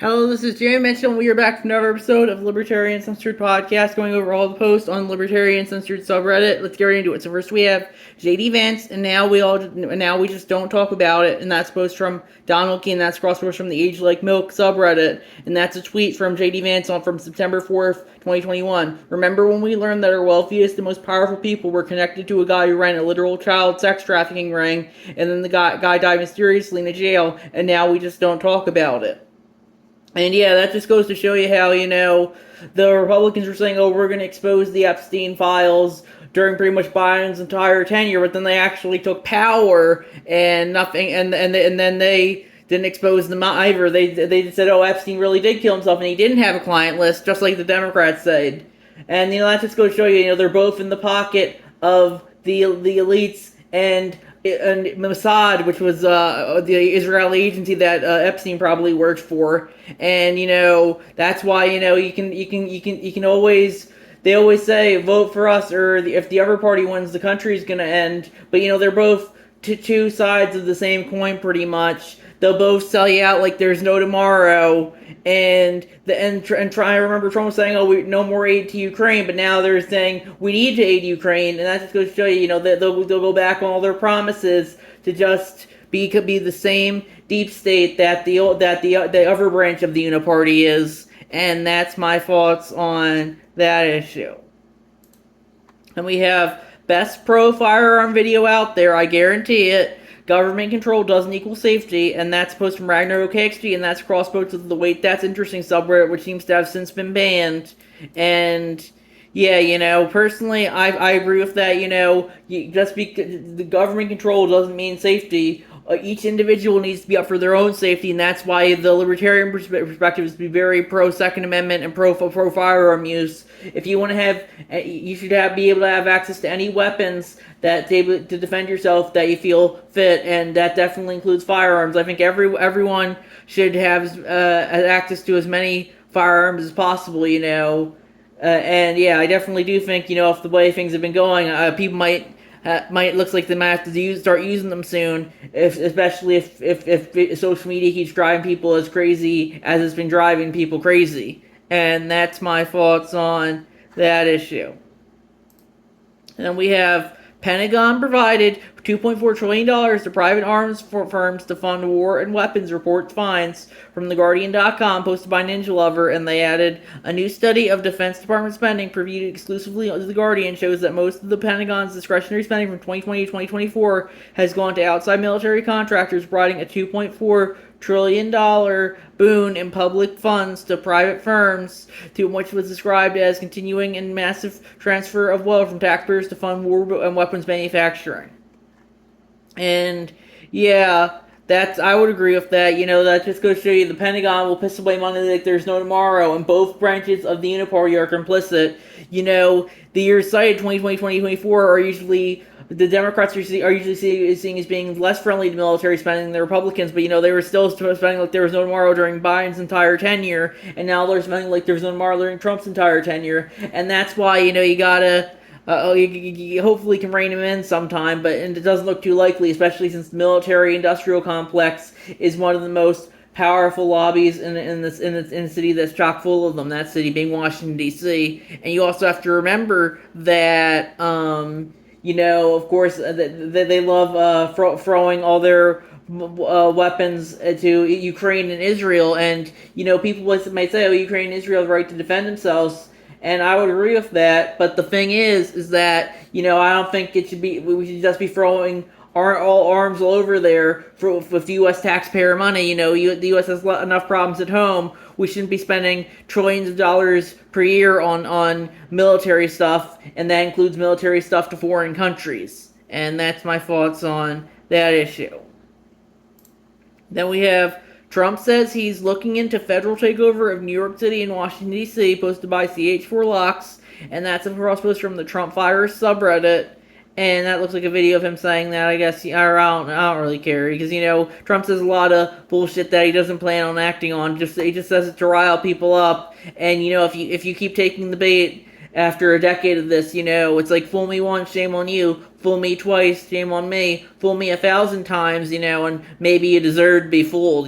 Hello, this is Jeremy Mitchell, and we are back for another episode of Libertarian Censored podcast, going over all the posts on Libertarian Censored subreddit. Let's get right into it. So first we have JD Vance, and now we just don't talk about it, and that's post from Donald King, and that's cross post from the Age Like Milk subreddit, and that's a tweet from JD Vance from September 4th, 2021. Remember when we learned that our wealthiest and most powerful people were connected to a guy who ran a literal child sex trafficking ring, and then the guy died mysteriously in a jail, and now we just don't talk about it. And yeah, that just goes to show you how, the Republicans were saying, oh, we're going to expose the Epstein files during pretty much Biden's entire tenure, but then they actually took power and nothing, and then they didn't expose them either. They said, oh, Epstein really did kill himself, and he didn't have a client list, just like the Democrats said. And, that just goes to show you, they're both in the pocket of the elites and Mossad, which was the Israeli agency that Epstein probably worked for, and that's why you can always, they always say vote for us, or if the other party wins, the country is going to end. But they're both two sides of the same coin, pretty much. They'll both sell you out like there's no tomorrow, and try. I remember Trump saying, "Oh, no more aid to Ukraine," but now they're saying we need to aid Ukraine, and that just goes to show you, that they'll go back on all their promises to just be the same deep state that the other branch of the Uniparty is, and that's my thoughts on that issue. And we have best pro firearm video out there, I guarantee it. Government control doesn't equal safety, and that's post from Ragnar OKXG, and that's crossbow to the Wait That's Interesting subreddit, which seems to have since been banned. And yeah, personally, I agree with that. Just because the government control doesn't mean safety. Each individual needs to be up for their own safety, and that's why the libertarian perspective is to be very pro Second Amendment and pro firearm use. If you want to have, you should be able to have access to any weapons to defend yourself that you feel fit, and that definitely includes firearms. I think everyone should have access to as many firearms as possible. And yeah, I definitely do think if the way things have been going, people might looks like they might have to start using them soon, especially if social media keeps driving people as crazy as it's been driving people crazy. And that's my thoughts on that issue. And then we have Pentagon provided $2.4 trillion to private arms firms to fund war and weapons, reports finds from TheGuardian.com, posted by Ninja Lover, and they added a new study of Defense Department spending previewed exclusively on The Guardian shows that most of the Pentagon's discretionary spending from 2020 to 2024 has gone to outside military contractors, providing a $2.4 trillion boon in public funds to private firms, to which was described as continuing and massive transfer of wealth from taxpayers to fund war and weapons manufacturing. And yeah, I would agree with that. That just goes to show you the Pentagon will piss away money like there's no tomorrow, and both branches of the Uniparty are complicit. The years cited, 2020, 2024, are usually, the Democrats are usually seeing as being less friendly to military spending than the Republicans, but they were still spending like there was no tomorrow during Biden's entire tenure, and now they're spending like there's no tomorrow during Trump's entire tenure, and that's why, you gotta, you hopefully can rein him in sometime, but it doesn't look too likely, especially since the military-industrial complex is one of the most powerful lobbies in a city that's chock full of them. That city being Washington D.C. And you also have to remember that, of course, they love throwing all their weapons to Ukraine and Israel, and people might say, oh, Ukraine and Israel have the right to defend themselves. And I would agree with that, but the thing is that, I don't think we should just be throwing all arms all over there with U.S. taxpayer money. The U.S. has enough problems at home. We shouldn't be spending trillions of dollars per year on military stuff, and that includes military stuff to foreign countries. And that's my thoughts on that issue. Then we have Trump says he's looking into federal takeover of New York City and Washington, D.C., posted by CH4Locks, and that's a cross post from the Trump Virus subreddit, and that looks like a video of him saying that. I guess, I don't really care, because, Trump says a lot of bullshit that he doesn't plan on acting on. He just says it to rile people up, and, if you keep taking the bait after a decade of this, it's like, fool me once, shame on you. Fool me twice, shame on me. Fool me 1,000 times, and maybe you deserve to be fooled.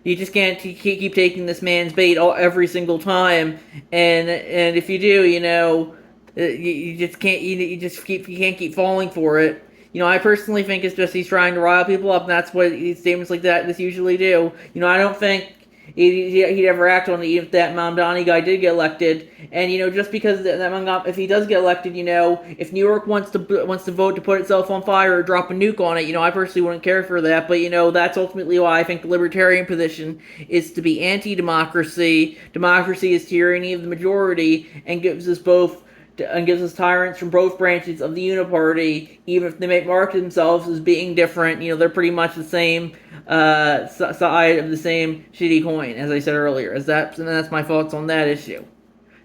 You just can't keep taking this man's bait every single time, and if you do, you just can't you can't keep falling for it. I personally think it's just he's trying to rile people up, and that's what statements like this usually do. I don't think he'd ever act on it if that Mamdani guy did get elected. And just because if he does get elected, if New York wants to vote to put itself on fire or drop a nuke on it, I personally wouldn't care for that. But that's ultimately why I think the libertarian position is to be anti-democracy. Democracy is tyranny of the majority, and gives us tyrants from both branches of the Uniparty, even if they may market themselves as being different. They're pretty much the same side of the same shitty coin, as I said earlier. And that's my thoughts on that issue.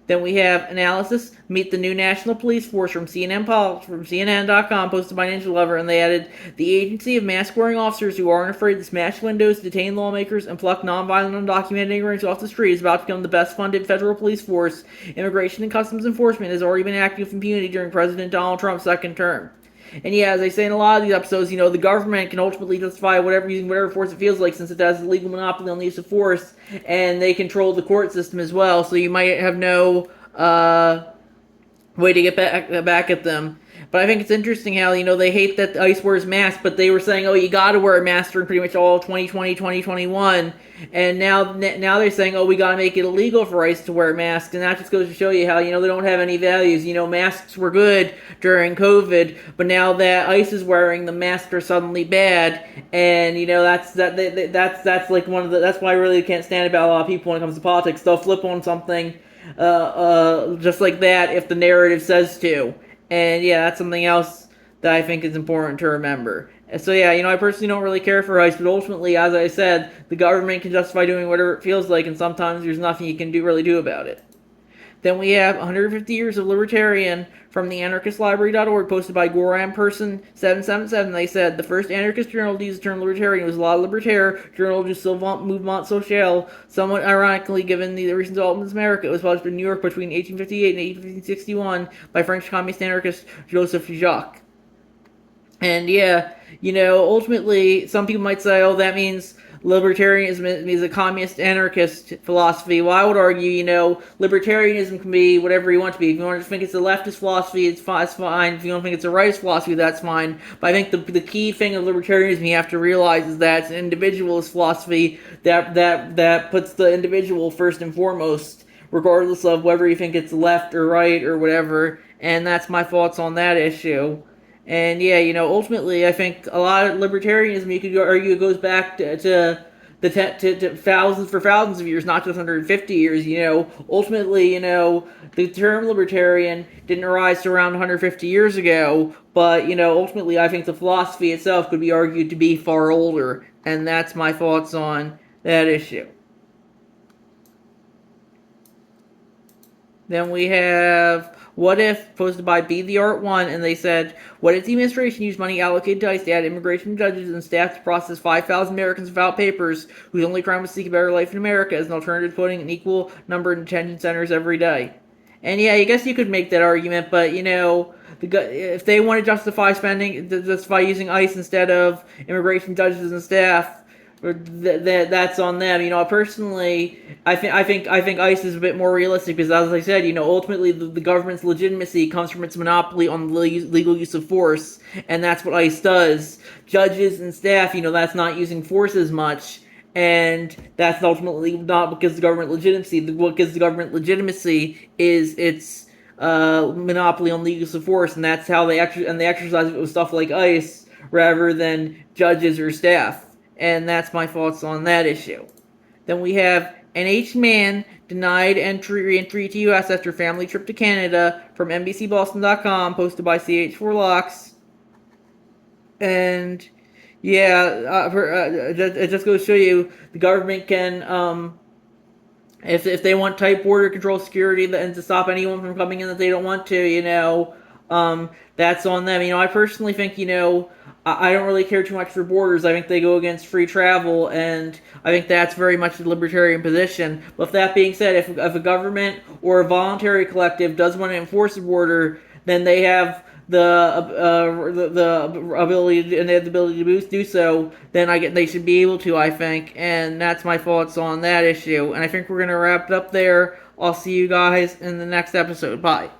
Then we have analysis. Meet the new National Police Force from CNN.com, posted by Ninja Lover, and they added the agency of mask-wearing officers who aren't afraid to smash windows, detain lawmakers, and pluck nonviolent undocumented immigrants off the street is about to become the best-funded federal police force. Immigration and Customs Enforcement has already been acting with impunity during President Donald Trump's second term. And as I say in a lot of these episodes, the government can ultimately justify using whatever force it feels like, since it has a legal monopoly on the use of force, and they control the court system as well. So you might have no way to get back at them. But I think it's interesting how, they hate that ICE wears masks, but they were saying, oh, you gotta wear a mask during pretty much all 2020, 2021. And now they're saying, oh, we gotta make it illegal for ICE to wear masks. And that just goes to show you how, they don't have any values. Masks were good during COVID, but now that ICE is wearing them, masks are suddenly bad. And, that's like that's why I really can't stand about a lot of people when it comes to politics. They'll flip on something just like that if the narrative says to. And that's something else that I think is important to remember. So I personally don't really care for ICE, but ultimately, as I said, the government can justify doing whatever it feels like, and sometimes there's nothing you can really do about it. Then we have 150 Years of Libertarian from the anarchistlibrary.org, posted by Goram Person 777. They said, the first anarchist journal to use the term libertarian was La Libertaire, Journal du Mouvement Social, somewhat ironically given the recent developments in America. It was published in New York between 1858 and 1861 by French communist anarchist Joseph Jacques. And ultimately, some people might say, oh, that means libertarianism is a communist anarchist philosophy. Well, I would argue, libertarianism can be whatever you want to be. If you want to think it's a leftist philosophy, it's fine. If you don't think it's a rightist philosophy, that's fine. But I think the key thing of libertarianism you have to realize is that it's an individualist philosophy that puts the individual first and foremost, regardless of whether you think it's left or right or whatever. And that's my thoughts on that issue. And ultimately, I think a lot of libertarianism, you could argue, goes back to thousands of years, not just 150 years. Ultimately, the term libertarian didn't arise to around 150 years ago, but ultimately, I think the philosophy itself could be argued to be far older, and that's my thoughts on that issue. Then we have What If, posted by Be the Art One, and they said, what if the administration used money allocated to ICE to add immigration judges and staff to process 5,000 Americans without papers, whose only crime was to seek a better life in America, as an alternative to putting an equal number in detention centers every day? And I guess you could make that argument, but if they want to justify using ICE instead of immigration judges and staff, that's on them. Personally, I think ICE is a bit more realistic because, as I said, ultimately the government's legitimacy comes from its monopoly on the legal use of force, and that's what ICE does. Judges and staff, that's not using force as much, and that's ultimately not because the government legitimacy. Because the government legitimacy is its monopoly on the use of force, and that's how they exercise it with stuff like ICE rather than judges or staff. And that's my thoughts on that issue. Then we have NH man denied re-entry to U.S. after family trip to Canada from NBCBoston.com, posted by CH4Locks. And it just goes to show you the government can, if they want tight border control security and to stop anyone from coming in that they don't want to, that's on them. I personally think, I don't really care too much for borders. I think they go against free travel, and I think that's very much the libertarian position. But with that being said, if a government or a voluntary collective does want to enforce a border, then they have the ability and they have the ability to do so, then they should be able to, I think, and that's my thoughts on that issue. And I think we're gonna wrap it up there. I'll see you guys in the next episode. Bye.